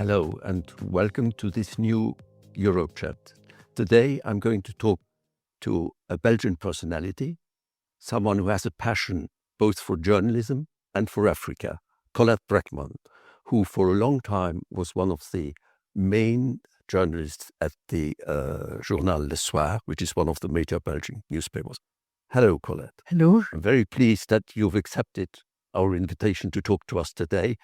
Hello and welcome to this new EuropeChat. Today I'm going to talk to a Belgian personality, someone who has a passion both for journalism and for Africa, Colette Braeckman, who for a long time was one of the main journalists at the journal Le Soir, which is one of the major Belgian newspapers. Hello, Colette. Hello. I'm very pleased that you've accepted our invitation to talk to us today,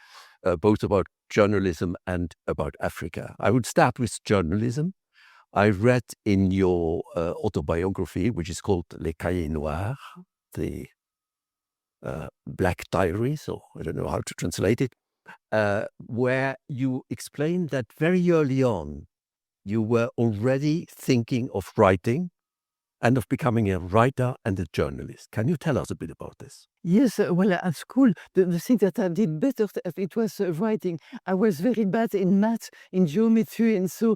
both about journalism and about Africa. I would start with journalism. I read in your autobiography, which is called Les Cahiers Noirs, the Black Diaries, or I don't know how to translate it, where you explained that very early on you were already thinking of writing and of becoming a writer and a journalist. Can you tell us a bit about this? Yes, well, at school, the thing that I did better, it was writing. I was very bad in math, in geometry, and so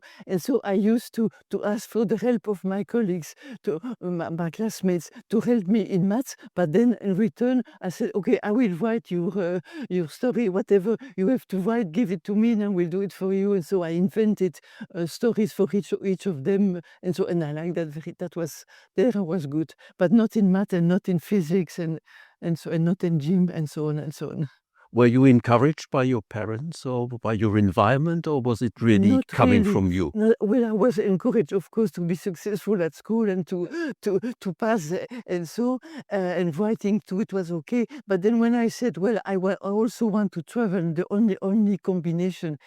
I used to ask for the help of my colleagues, to my classmates, to help me in math. But then in return, I said, okay, I will write your story, whatever you have to write, give it to me, and I will do it for you. And so I invented stories for each of them, and I like that. That was there. I was good, but not in math and not in physics and not in gym and so on and so on. Were you encouraged by your parents or by your environment, or was it really Not coming really. from you? No, well, I was encouraged, of course, to be successful at school and to pass, and writing too, it was okay. But then when I said, well, I also want to travel, the only combination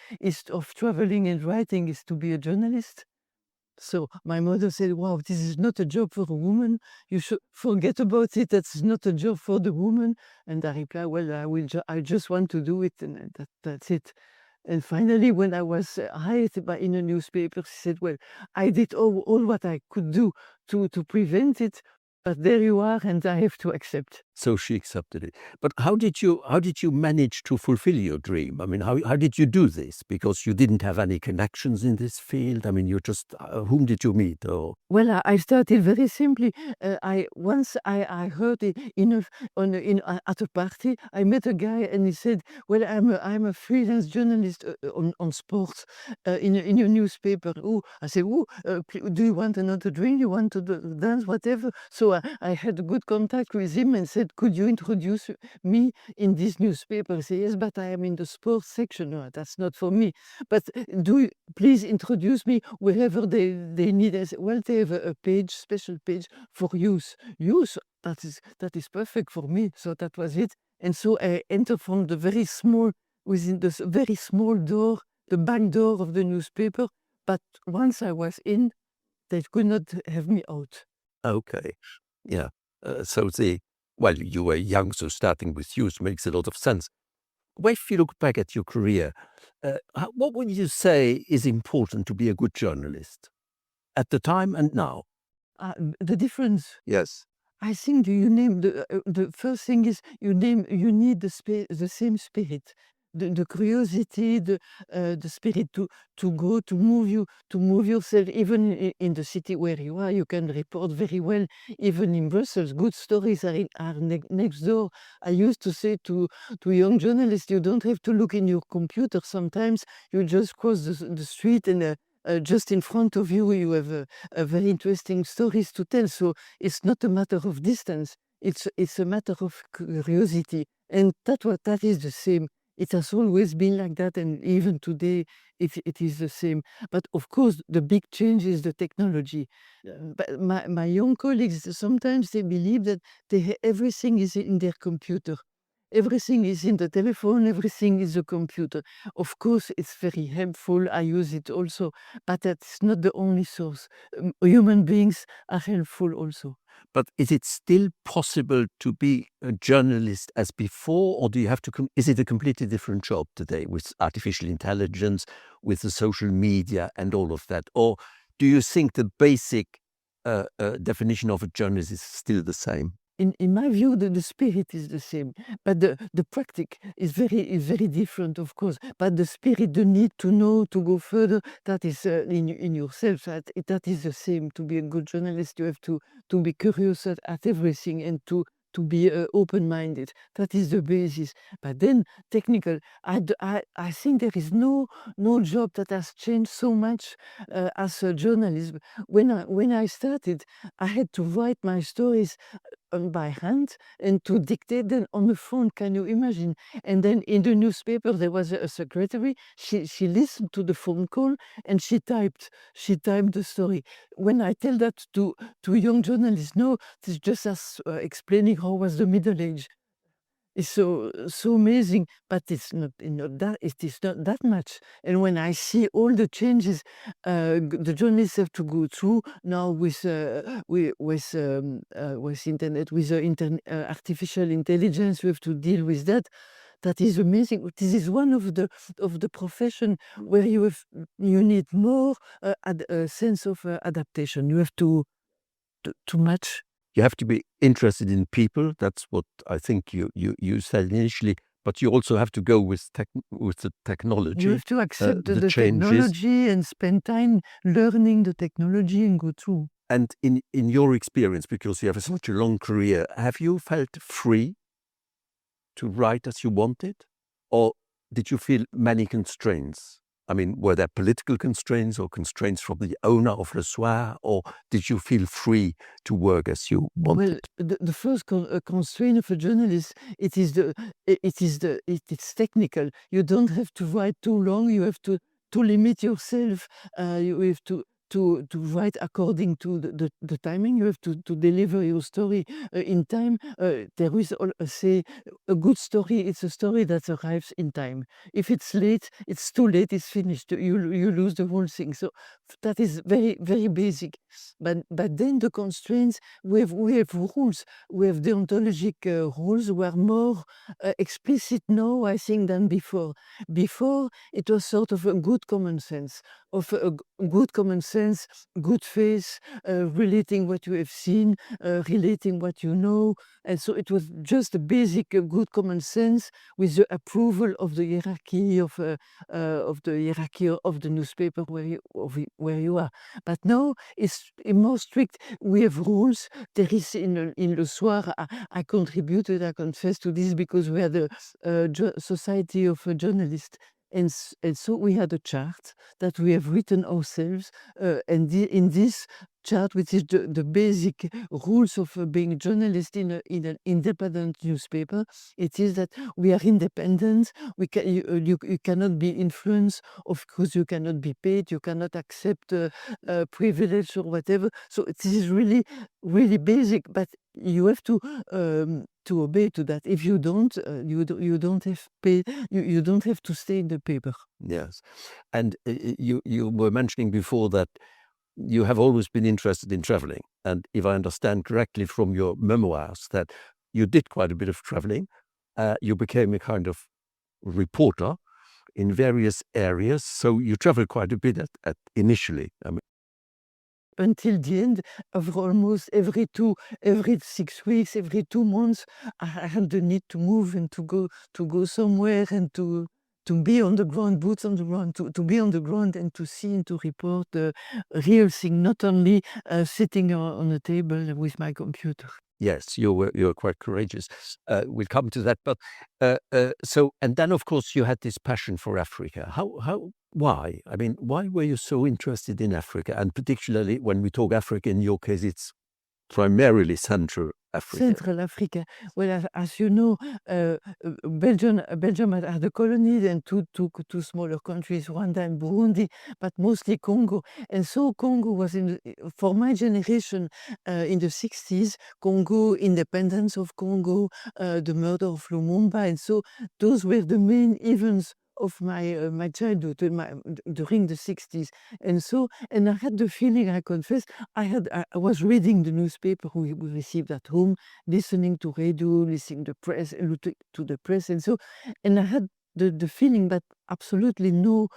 of traveling and writing is to be a journalist. So my mother said, wow, this is not a job for a woman. You should forget about it. That's not a job for the woman. And I replied, well, I just want to do it. And that's it. And finally, when I was hired in a newspaper, she said, well, I did all what I could do to prevent it. But there you are, and I have to accept. So she accepted it. But how did you manage to fulfill your dream? I mean, how did you do this? Because you didn't have any connections in this field. I mean, you just whom did you meet? Or Well, I started very simply. Once I heard it at a party. I met a guy and he said, "Well, I'm a freelance journalist on sports in a newspaper." Oh, I said, "Oh, do you want another drink? You want to dance, whatever?" So I had a good contact with him and said, "Could you introduce me in this newspaper?" He said, "Yes, but I am in the sports section. No, that's not for me. But please introduce me wherever they need." I said, "Well, they have a special page for youth. Youth, that is perfect for me." So that was it. And so I entered from within this very small door, the back door of the newspaper. But once I was in, they could not have me out. okay, yeah. You were young, so starting with youth makes a lot of sense. Well, if you look back at your career, what would you say is important to be a good journalist at the time and now? The difference, Yes. I think, you name the first thing is you need the same spirit, the curiosity, the spirit to go, to move yourself. Even in the city where you are, you can report very well. Even in Brussels, good stories are next door. I used to say to young journalists, you don't have to look in your computer. Sometimes you just cross the street and just in front of you, you have a very interesting stories to tell. So it's not a matter of distance. It's a matter of curiosity, and that is the same. It has always been like that, and even today it is the same. But of course, the big change is the technology. But my young colleagues, sometimes they believe that everything is in their computer. Everything is in the telephone, everything is a computer. Of course, it's very helpful. I use it also, but that's not the only source. Human beings are helpful also. But is it still possible to be a journalist as before, or do you have to? Is it a completely different job today with artificial intelligence, with the social media, and all of that? Or do you think the basic definition of a journalist is still the same? In my view, the spirit is the same, but the practice is very different, of course. But the spirit, the need to know, to go further, that is in yourself. That is the same. To be a good journalist, you have to be curious at everything and to to be open-minded. That is the basis. But then technical, I think there is no job that has changed so much as journalism. When I started, I had to write my stories by hand and to dictate them on the phone. Can you imagine? And then in the newspaper there was a secretary. She listened to the phone call and she typed the story. When I tell that to young journalists, no, it's just as explaining how was the Middle Age. It's so amazing, but it's not that it is not that much. And when I see all the changes the journalists have to go through now with internet, with artificial intelligence, we have to deal with that. That is amazing. This is one of the profession where you need more sense of adaptation. You have to match. You have to be interested in people. That's what I think you said initially. But you also have to go with the technology. You have to accept the changes. technology and spend time learning the technology and go through. And in your experience, because you have such a long career, have you felt free to write as you wanted? Or did you feel many constraints? I mean, were there political constraints or constraints from the owner of Le Soir, or did you feel free to work as you wanted? Well, the first constraint of a journalist, it's technical. You don't have to write too long. You have to limit yourself. You have to write according to the timing. You have to deliver your story in time. There is a good story. It's a story that arrives in time. If it's late, it's too late. It's finished. You lose the whole thing. So that is very, very basic. But then the constraints, we have rules. We have deontologic rules who are more explicit now, I think, than before. Before, it was sort of a good common sense, good faith, relating what you have seen, relating what you know. And so it was just a basic good common sense with the approval of the hierarchy of the newspaper where you are. But now it's more strict. We have rules. There is in Le Soir, I contributed, I confess to this, because we had a Society of Journalists. And so we had a chart that we have written ourselves, and in this chart, which is the basic rules of being a journalist in an independent newspaper, it is that we are independent. You cannot be influenced. Of course, you cannot be paid. You cannot accept privilege or whatever. So this is really, really basic, but you have to obey to that. If you don't, you don't have pay. You don't have to stay in the paper. Yes, and you were mentioning before that you have always been interested in traveling, and if I understand correctly from your memoirs, that you did quite a bit of traveling. You became a kind of reporter in various areas, so you traveled quite a bit at initially. I mean, Until the end of almost every 6 weeks, every 2 months, I had the need to move and to go somewhere and to be on the ground, boots on the ground, to be on the ground and to see and to report the real thing, not only sitting on a table with my computer. yes, you're quite courageous. We'll come to that, but so, and then of course you had this passion for Africa. Why? I mean, why were you so interested in Africa? And particularly when we talk Africa, in your case, it's primarily Central Africa. Central Africa. Well, as you know, Belgium had a colony, and two smaller countries, Rwanda and Burundi, but mostly Congo. And so Congo was for my generation in the 60s, Congo, independence of Congo, the murder of Lumumba. And so those were the main events of my childhood during the 60s. And I had the feeling, I confess, I was reading the newspaper we received at home, listening to radio, listening to the press, and I had the feeling, but absolutely no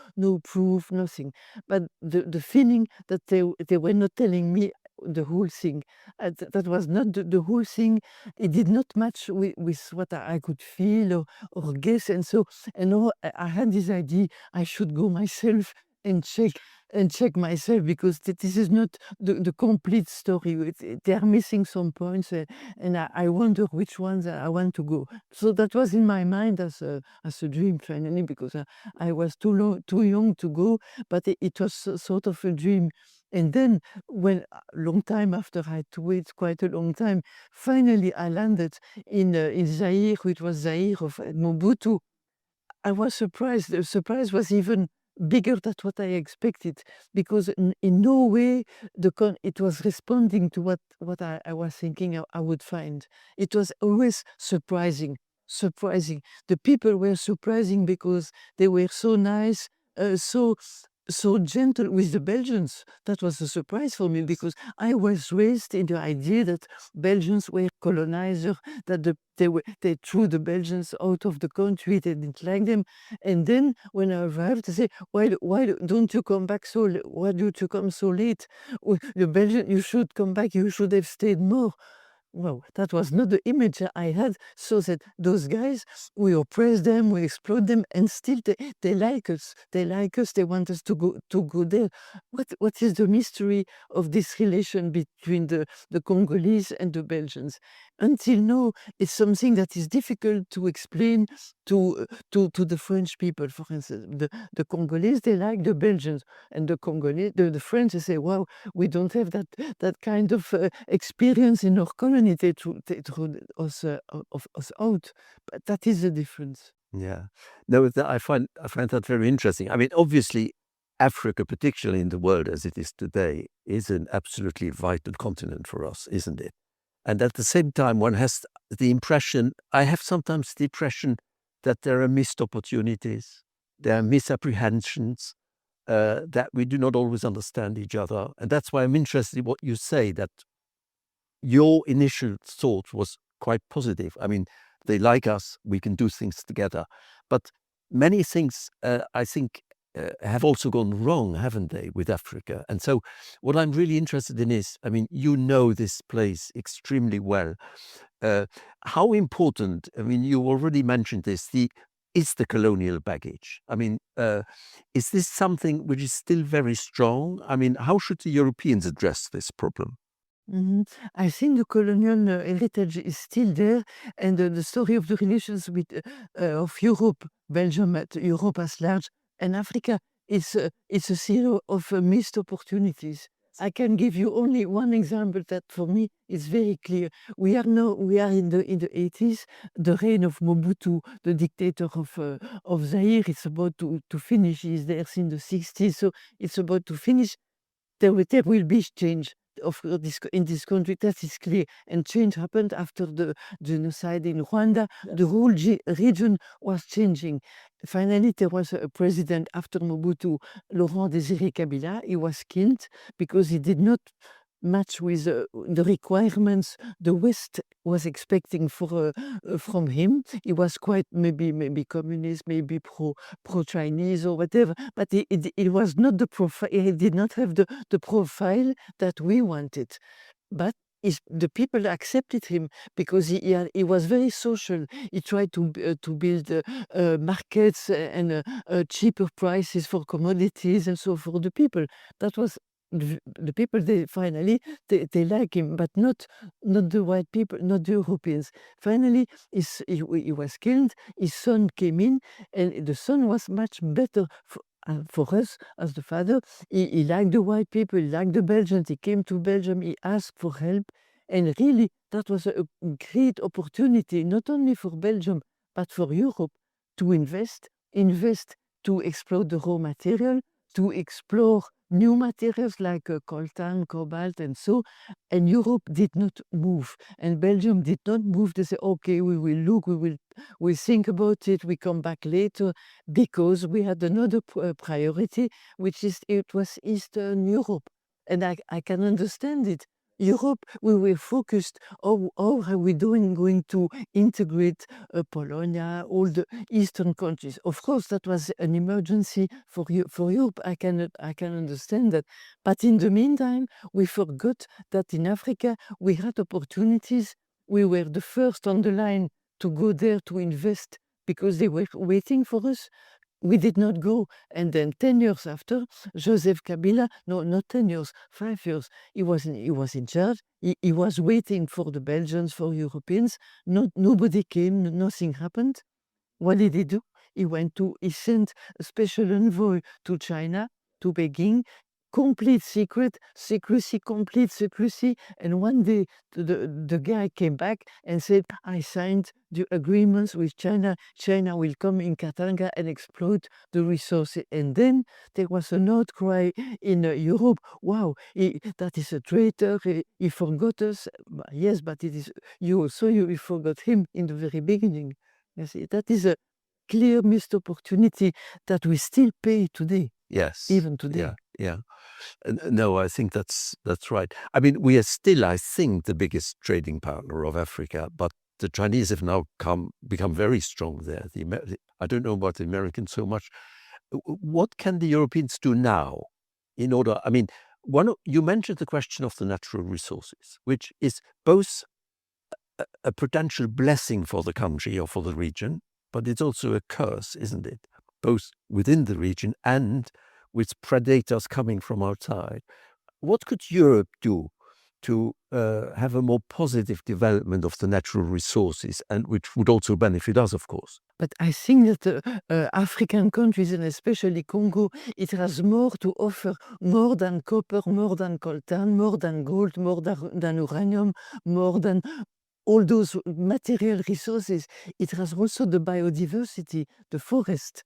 proof, nothing. But the feeling that they were not telling me the whole thing. That was not the whole thing. It did not match with what I could feel or guess. And so, I had this idea I should go myself and check myself, because this is not the complete story. They are missing some points, and I wonder which ones I want to go. So that was in my mind as a dream, finally, because I was too young to go, but it was sort of a dream. And then, when long time after I had to wait quite a long time, finally I landed in Zaire, which was Zaire of Mobutu. I was surprised. The surprise was even bigger than what I expected, because in no way it was responding to what I was thinking I would find. It was always surprising, surprising. The people were surprising because they were so nice, so gentle with the Belgians. That was a surprise for me, because I was raised in the idea that Belgians were colonizers, that they threw the Belgians out of the country. They didn't like them. And then when I arrived, they say, why don't you come back so late? Why do you come so late? The Belgian, you should come back. You should have stayed more. Well, that was not the image I had. So that those guys, we oppress them, we exploit them, and still they like us. They like us. They want us to go there. What is the mystery of this relation between the Congolese and the Belgians? Until now, it's something that is difficult to explain to the French people. For instance, the Congolese, they like the Belgians, and the Congolese, the French, they say, wow, we don't have that kind of experience in our colony. They threw us of us out. But that is the difference. Yeah. No, I find that very interesting. I mean, obviously, Africa, particularly in the world as it is today, is an absolutely vital continent for us, isn't it? And at the same time, one has the impression, I have sometimes the impression that there are missed opportunities, there are misapprehensions, that we do not always understand each other. And that's why I'm interested in what you say, that your initial thought was quite positive. I mean, they like us, we can do things together. But many things, I think, have also gone wrong, haven't they, with Africa? And so what I'm really interested in is, I mean, you know this place extremely well. How important, I mean, you already mentioned this, is the colonial baggage? I mean, is this something which is still very strong? I mean, how should the Europeans address this problem? Mhm. I think the colonial heritage is still there, and the story of the relations of Europe, Belgium, Europe as large, and Africa is a series of missed opportunities. I can give you only one example that for me is very clear. We are in the 80s, the reign of Mobutu, the dictator of Zaire. It's about to finish. He's there since the 60s, so it's about to finish. There will be change of this in this country, that is clear. And change happened after the genocide in Rwanda. The whole region was changing. Finally, there was a president after Mobutu, Laurent Désiré Kabila. He was killed because he did not match with the requirements the West was expecting from him. He was quite maybe communist, maybe pro Chinese or whatever, but it was not the profile. He did not have the profile that we wanted. But the people accepted him because he was very social. He tried to build markets and cheaper prices for commodities and so for the people. That was the people. They finally they like him, but not the white people, not the Europeans. Finally, he was killed. His son came in, and the son was much better for us as the father. He liked the white people, he liked the Belgians. He came to Belgium, he asked for help. And really, that was a great opportunity, not only for Belgium, but for Europe to invest to explore the raw material, to explore new materials like coltan, cobalt, and so. And Europe did not move, and Belgium did not move. They say, okay, we will look, we think about it, we come back later, because we had another priority, which is it was Eastern Europe. And I can understand it. Europe, we were focused, how are we going to integrate Polonia, all the Eastern countries. Of course, that was an emergency for Europe. I can understand that. But in the meantime, we forgot that in Africa, we had opportunities. We were the first on the line to go there to invest because they were waiting for us. we did not go. And then 10 years after, Joseph Kabila, no, not 10 years, 5 years, he was in charge. He was waiting for the Belgians, for Europeans. Nobody came, nothing happened. What did he do? He sent a special envoy to China, to Beijing, complete complete secrecy. And one day the guy came back and said, I signed the agreements with China. China will come in Katanga and exploit the resources. And then there was an outcry in Europe. Wow, that is a traitor. He forgot us. Yes, but it is you forgot him in the very beginning. You see, that is a clear missed opportunity that we still pay today. Yes. Even today. Yeah. Yeah. No, I think that's right. I mean, we are still, I think, the biggest trading partner of Africa, but the Chinese have now become very strong there. I don't know about the Americans so much. What can the Europeans do now in order? I mean, you mentioned the question of the natural resources, which is both a potential blessing for the country or for the region, but it's also a curse, isn't it? Both within the region and with predators coming from outside. What could Europe do to have a more positive development of the natural resources, and which would also benefit us, of course? But I think that African countries, and especially Congo, it has more to offer, more than copper, more than coltan, more than gold, more than uranium, more than all those material resources. It has also the biodiversity, the forest.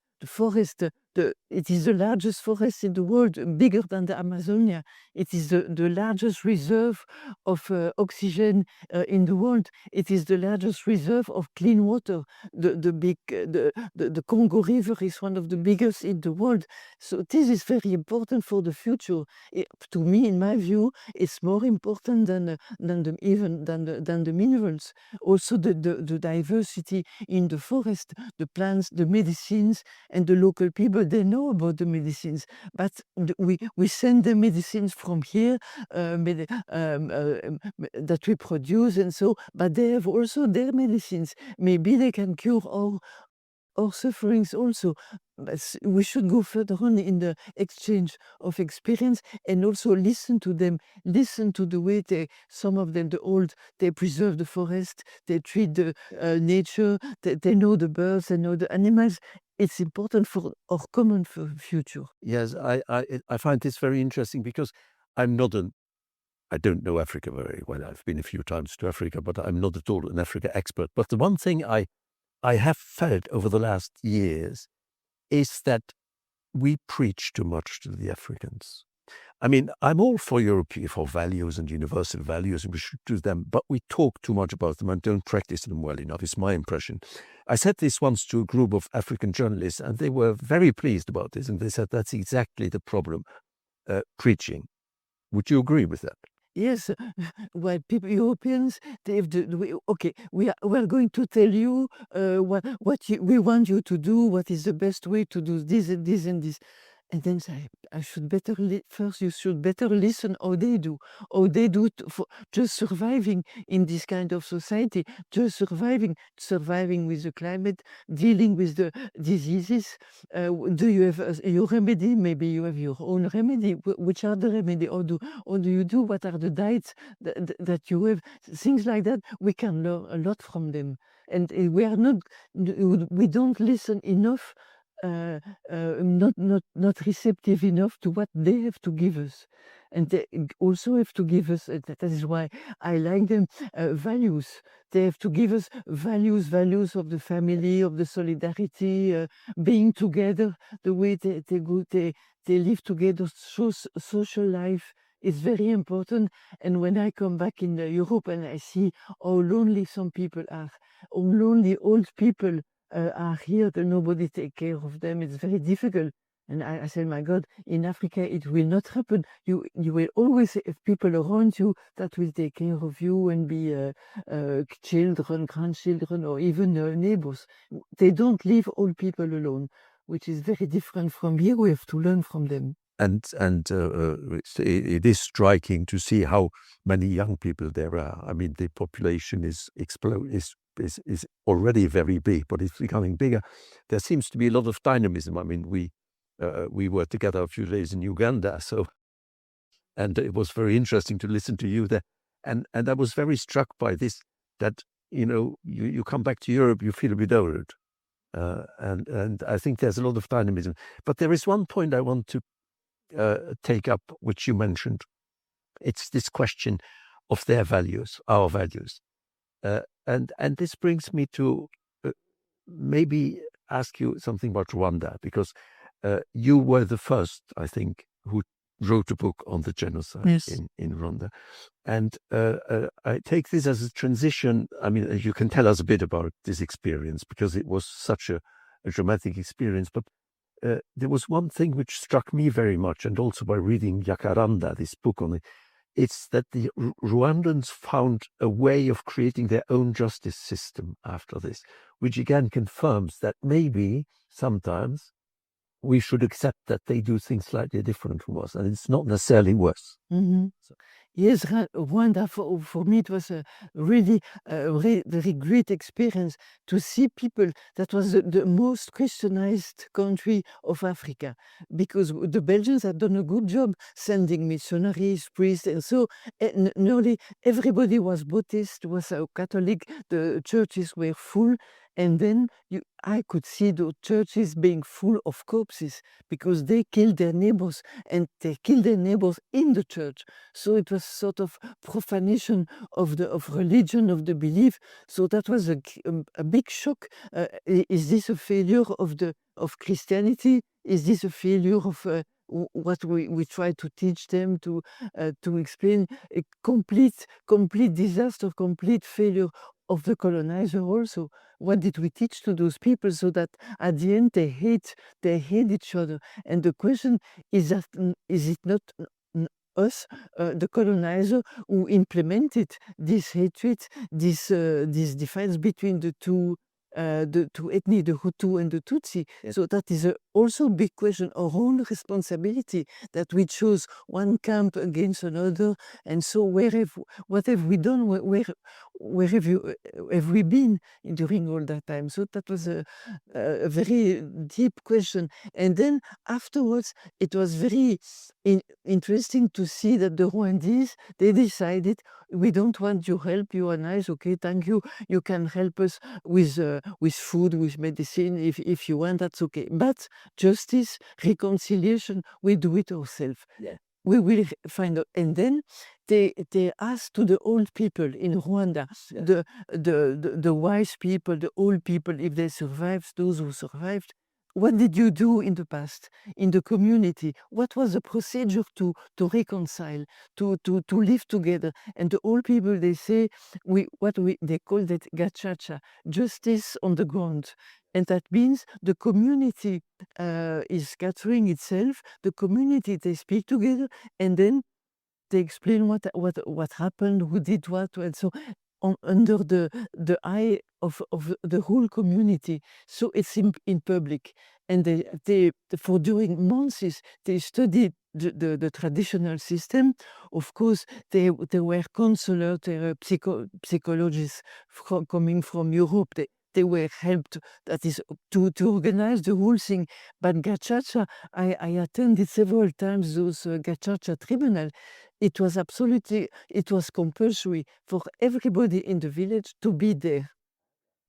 It is the largest forest in the world, bigger than the Amazonia. It is the largest reserve of oxygen in the world. It is the largest reserve of clean water. The Congo River is one of the biggest in the world. So this is very important for the future. To me, in my view, it's more important than the minerals. Also, the diversity in the forest, the plants, the medicines, and the local people, they know about the medicines, but we send the medicines from here that we produce, and so, but they have also their medicines. Maybe they can cure our sufferings also. But we should go further on in the exchange of experience and also listen to them, listen to the way some of them, they preserve the forest, they treat the nature, they know the birds, they know the animals. It's important for our common future. Yes, I find this very interesting because I don't know Africa very well. I've been a few times to Africa, but I'm not at all an Africa expert. But the one thing I have felt over the last years is that we preach too much to the Africans. I mean, I'm all for European, for values and universal values, and we should do them, but we talk too much about them and don't practice them well enough, is my impression. I said this once to a group of African journalists, and they were very pleased about this, and they said that's exactly the problem, preaching. Would you agree with that? Yes, well, Europeans, we are going to tell you what we want you to do, what is the best way to do this and this and this. And then say, first you should better listen how they do for just surviving in this kind of society, just surviving with the climate, dealing with the diseases. Do you have your remedy? Maybe you have your own remedy. Which are the remedy? How do you do? What are the diets that you have? Things like that. We can learn a lot from them. And we don't listen enough. Not receptive enough to what they have to give us, and they also have to give us. That is why I like them. Values. They have to give us values of the family, of the solidarity, being together. The way they live together, social life is very important. And when I come back in Europe and I see how lonely some people are, how lonely old people are here, that nobody take care of them. It's very difficult. And I said, my God, in Africa, it will not happen. You will always have people around you that will take care of you and be children, grandchildren, or even neighbors. They don't leave old people alone, which is very different from here. We have to learn from them. And it is striking to see how many young people there are. I mean, the population is is already very big, but it's becoming bigger. There seems to be a lot of dynamism. I mean, we were together a few days in Uganda, and it was very interesting to listen to you there. And I was very struck by this, that, you come back to Europe, you feel a bit old. And I think there's a lot of dynamism. But there is one point I want to take up, which you mentioned. It's this question of their values, our values. And this brings me to maybe ask you something about Rwanda, because you were the first, I think, who wrote a book on the genocide Yes. in Rwanda. And I take this as a transition. I mean, you can tell us a bit about this experience, because it was such a dramatic experience. But there was one thing which struck me very much, and also by reading Jacaranda, this book on it, it's that the Rwandans found a way of creating their own justice system after this, which again confirms that maybe sometimes we should accept that they do things slightly different from us, and it's not necessarily worse. Mm-hmm. Yes, Rwanda, for me, it was a really very great experience to see people. That was the most Christianized country of Africa, because the Belgians had done a good job sending missionaries, priests, and so nearly everybody was Buddhist, was Catholic, the churches were full. And then I could see the churches being full of corpses, because they killed their neighbors, and they killed their neighbors in the church. So it was sort of profanation of religion, of the belief. So that was a big shock. Is this a failure of Christianity? Is this a failure of what we try to teach them, to explain? A complete disaster, complete failure of the colonizer also. What did we teach to those people, so that at the end they hate each other? And the question is that, is it not us, the colonizer, who implemented this hatred, this difference between the two ethnies, the Hutu and the Tutsi? Yes. So that is also a big question, our own responsibility, that we chose one camp against another. And so what have we done? Where have we been during all that time? So that was a very deep question. And then afterwards, it was very interesting to see that the Rwandese, they decided, we don't want your help, you are nice, okay, thank you, you can help us with food, with medicine, if you want, that's okay. But justice, reconciliation, we do it ourselves. Yeah. We will find out. And then they asked to the old people in Rwanda, Yeah. the wise people, the old people, if they survived, those who survived, what did you do in the past, in the community? What was the procedure to reconcile, to live together? And the old people, they say, they call that gachacha, justice on the ground. And that means the community is gathering itself, the community, they speak together, and then they explain what happened, who did what, and so under the eye of the whole community. So it's in public. And they for during months they studied the traditional system. Of course, they were counselors, they were psychologists coming from Europe. They were helped, that is, to organize the whole thing. But gachacha, I attended several times those gachacha tribunal. It was compulsory for everybody in the village to be there.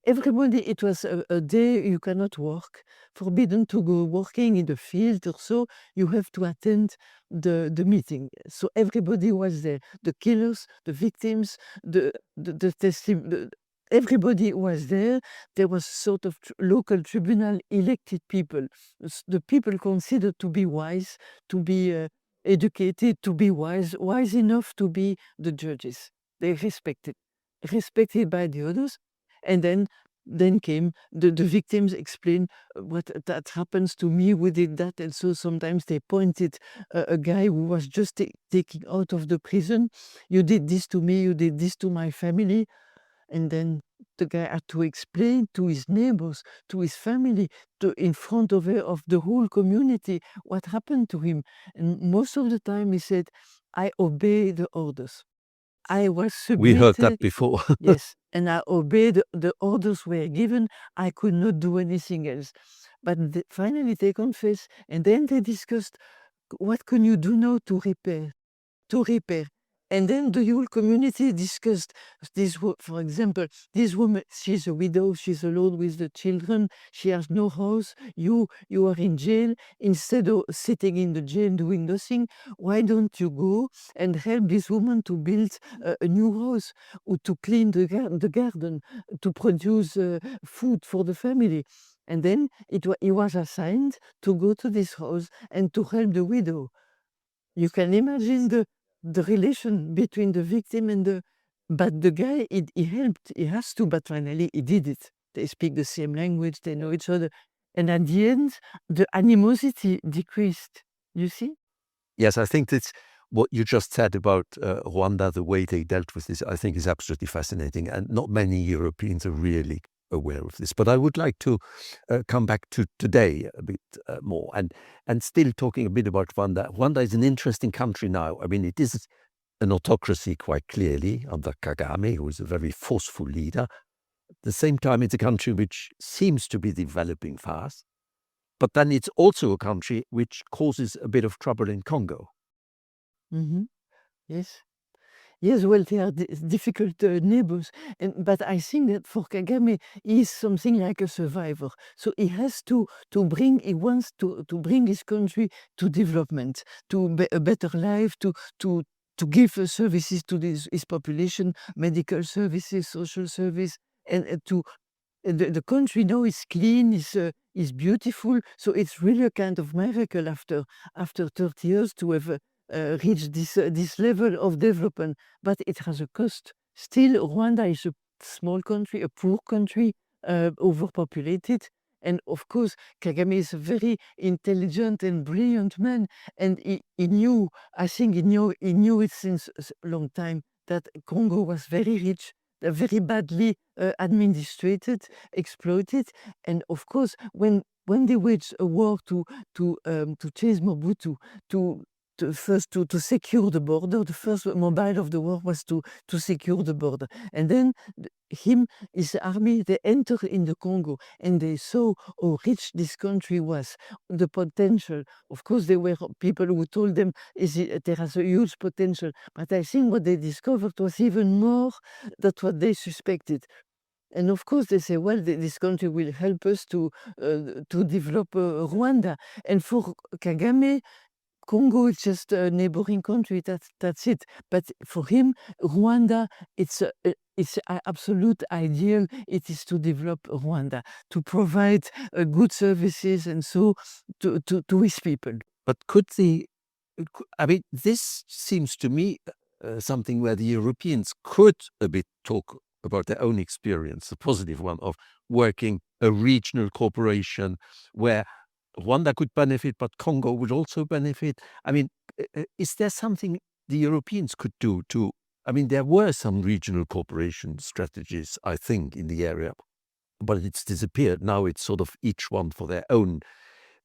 Everybody, it was a day you cannot work, forbidden to go working in the field or so. You have to attend the meeting. So everybody was there. The killers, the victims, the everybody was there. There was sort of local tribunal, elected people, the people considered to be wise, to be educated, to be wise enough to be the judges. They respected by the others. And then came the victims, explain what that happens to me, who did that. And so sometimes they pointed a guy who was just taking out of the prison. You did this to me, you did this to my family. And then the guy had to explain to his neighbors, to his family, in front of the whole community, what happened to him. And most of the time he said, I obey the orders. I was We heard that submitted. before. Yes, and I obeyed the orders were given. I could not do anything else. But finally they confessed, and then they discussed, what can you do now to repair? To repair. And then the whole community discussed this. For example, this woman, she's a widow, she's alone with the children, she has no house. You are in jail. Instead of sitting in the jail doing nothing, why don't you go and help this woman to build a new house, or to clean the garden, to produce food for the family? And then he was assigned to go to this house and to help the widow. You can imagine the relation between the victim and the. But the guy, he helped, he has to, but finally he did it. They speak the same language, they know each other. And at the end, the animosity decreased. You see? Yes, I think that's what you just said about Rwanda, the way they dealt with this, I think is absolutely fascinating. And not many Europeans are really aware of this. But I would like to come back to today a bit more and still talking a bit about Rwanda. Rwanda is an interesting country now. I mean, it is an autocracy quite clearly under Kagame, who is a very forceful leader. At the same time, it's a country which seems to be developing fast. But then it's also a country which causes a bit of trouble in Congo. Mm-hmm. Yes. Yes, well, they are difficult neighbors. But I think that for Kagame, he is something like a survivor. So he has to bring, he wants to bring his country to development, to a better life, to give services to his population, medical services, social service, and to the country now is clean, is beautiful. So it's really a kind of miracle after 30 years to have reached this level of development. But it has a cost. Still, Rwanda is a small country, a poor country, overpopulated. And of course, Kagame is a very intelligent and brilliant man. And he knew, I think he knew it since a long time, that Congo was very rich, very badly administrated, exploited. And of course, when they waged a war to chase Mobutu, first to secure the border, the first mobile of the war was to secure the border. And then his army, they entered in the Congo, and they saw how rich this country was, the potential. Of course, there were people who told them there has a huge potential, but I think what they discovered was even more than what they suspected. And of course, they say, well, this country will help us to develop Rwanda. And for Kagame, Congo is just a neighboring country. That's it. But for him, Rwanda, it's an absolute ideal. It is to develop Rwanda, to provide good services, and so to his people. But I mean, this seems to me something where the Europeans could a bit talk about their own experience, the positive one of working a regional cooperation where Rwanda could benefit, but Congo would also benefit. I mean, is there something the Europeans could do to? I mean, there were some regional cooperation strategies, I think, in the area, but it's disappeared. Now it's sort of each one for their own.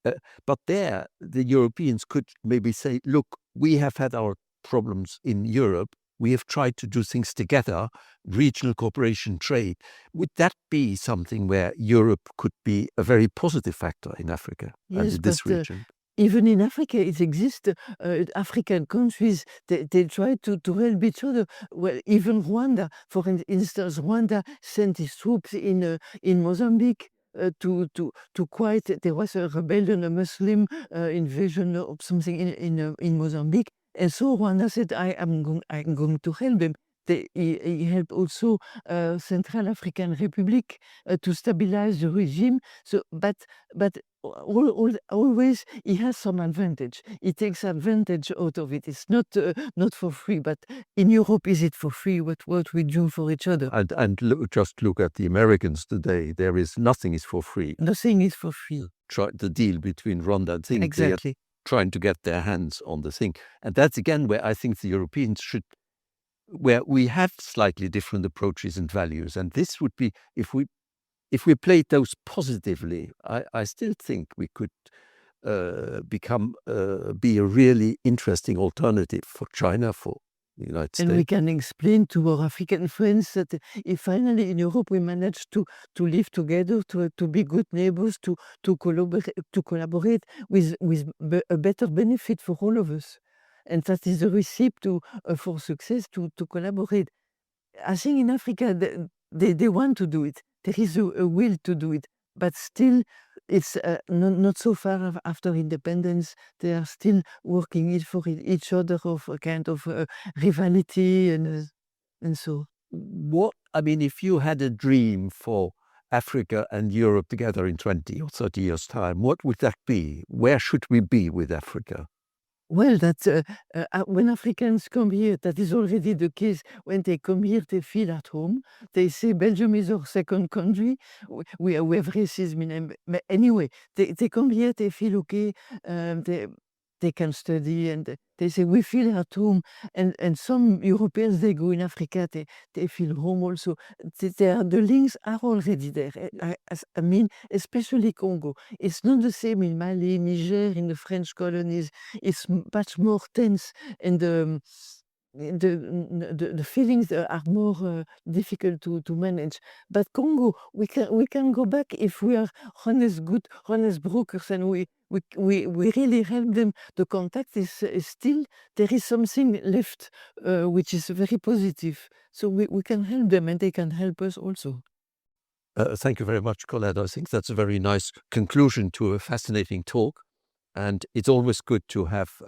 But there, the Europeans could maybe say, look, we have had our problems in Europe. We have tried to do things together, regional cooperation, trade. Would that be something where Europe could be a very positive factor in Africa and in this region? Even in Africa, it exists. African countries, they try to help each other. Well, even Rwanda, for instance, Rwanda sent its troops in Mozambique to quiet. There was a rebellion, a Muslim invasion or something in Mozambique. And so Rwanda said, I'm going to help them. He helped also Central African Republic to stabilize the regime. So, but always he has some advantage. He takes advantage out of it. It's not for free. But in Europe, is it for free? What we do for each other? And just look at the Americans today. Nothing is for free. Nothing is for free. Try the deal between Rwanda and thing. Exactly. They are trying to get their hands on the thing, and that's again where I think the Europeans should. Where we have slightly different approaches and values, and this would be if we played those positively. I still think we could be a really interesting alternative for China, for the United And we States. can explain to our African friends that if finally in Europe we manage to live together, to be good neighbors, to collaborate with a better benefit for all of us. And that is the recipe for success, to collaborate. I think in Africa they want to do it. There is a will to do it, but still it's not so far after independence. They are still working for each other of a kind of rivalry and so. I mean, if you had a dream for Africa and Europe together in 20 or 30 years' time, what would that be? Where should we be with Africa? Well, that's when Africans come here, that is already the case. When they come here, they feel at home. They say Belgium is our second country. We have racism in them. But anyway, they come here, they feel okay. They can study, and they say we feel at home. And some Europeans, they go in Africa, they feel home also. The links are already there. I mean, especially Congo. It's not the same in Mali, Niger, in the French colonies. It's much more tense, and the feelings are more difficult to manage. But Congo, we can go back if we are good, honest brokers, and we really help them. The contact is still, there is something left, which is very positive. So we can help them, and they can help us also. Thank you very much, Colette. I think that's a very nice conclusion to a fascinating talk. And it's always good to have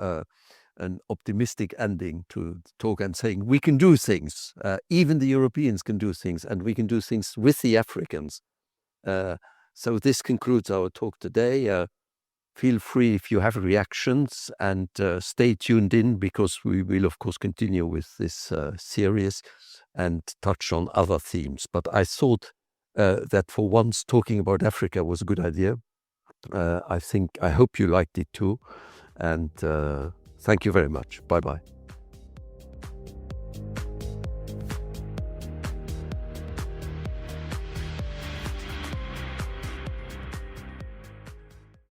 an optimistic ending to talk and saying we can do things. Even the Europeans can do things, and we can do things with the Africans. So this concludes our talk today. Feel free if you have reactions, and stay tuned in, because we will, of course, continue with this series and touch on other themes. But I thought that for once talking about Africa was a good idea. I hope you liked it too. And thank you very much. Bye-bye.